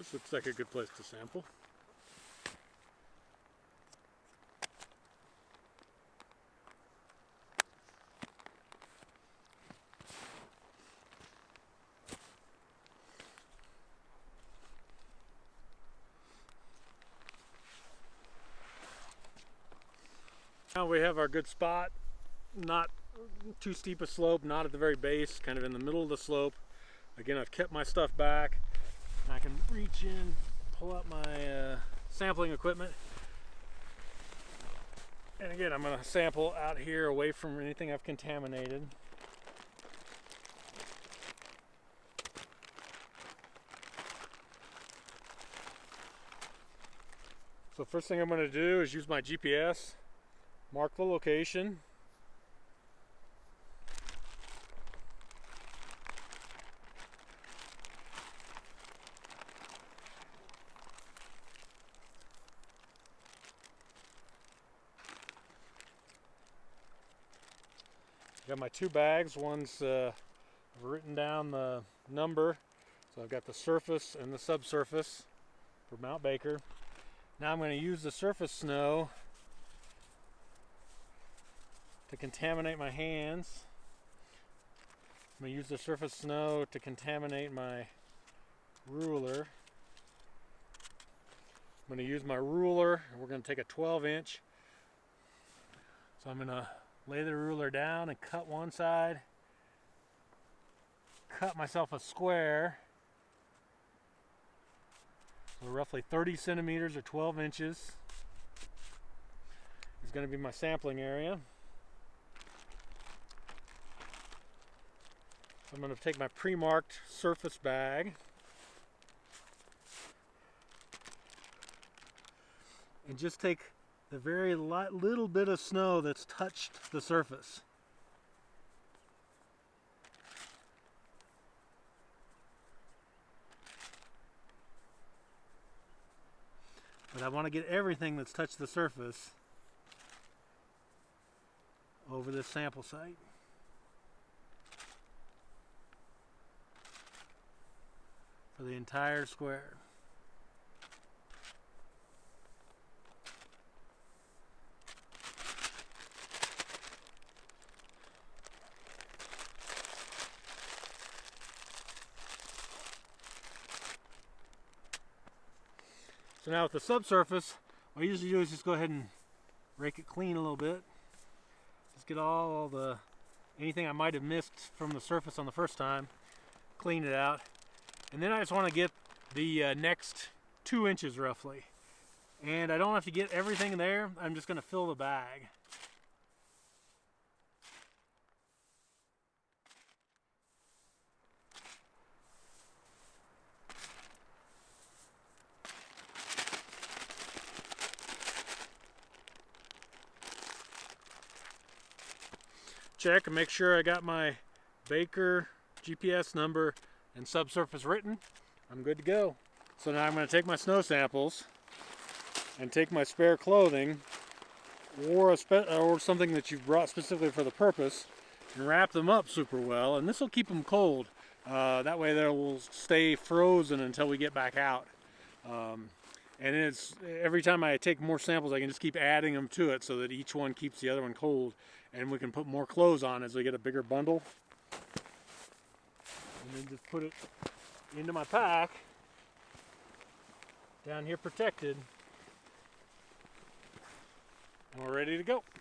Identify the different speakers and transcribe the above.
Speaker 1: This looks like a good place to sample. Now we have our good spot, not too steep a slope, not at the very base, kind of in the middle of the slope. Again, I've kept my stuff back. I can reach in, pull up my sampling equipment. And again, I'm going to sample out here away from anything I've contaminated. So first thing I'm going to do is use my GPS, mark the location. Got my two bags. One's I've written down the number, so I've got the surface and the subsurface for Mount Baker. Now I'm going to use the surface snow to contaminate my hands. I'm going to use the surface snow to contaminate my ruler. I'm going to use my ruler, and we're going to take a 12-inch. So I'm going to lay the ruler down and cut one side, cut myself a square, so roughly 30 centimeters or 12 inches is going to be my sampling area. So I'm going to take my pre-marked surface bag and just take the very little bit of snow that's touched the surface. But I want to get everything that's touched the surface over this sample site. For the entire square. So now with the subsurface, what I usually do is just go ahead and rake it clean a little bit. Just get all the anything I might have missed from the surface on the first time, clean it out. And then I just want to get the next 2 inches roughly. And I don't have to get everything there, I'm just going to fill the bag. Check and make sure I got my Baker GPS number and subsurface written. I'm good to go. So now I'm going to take my snow samples and take my spare clothing or something that you've brought specifically for the purpose and wrap them up super well, and this will keep them cold. That way they will stay frozen until we get back out. And it's every time I take more samples, I can just keep adding them to it so that each one keeps the other one cold, and we can put more clothes on as we get a bigger bundle. And then just put it into my pack down here protected, and we're ready to go.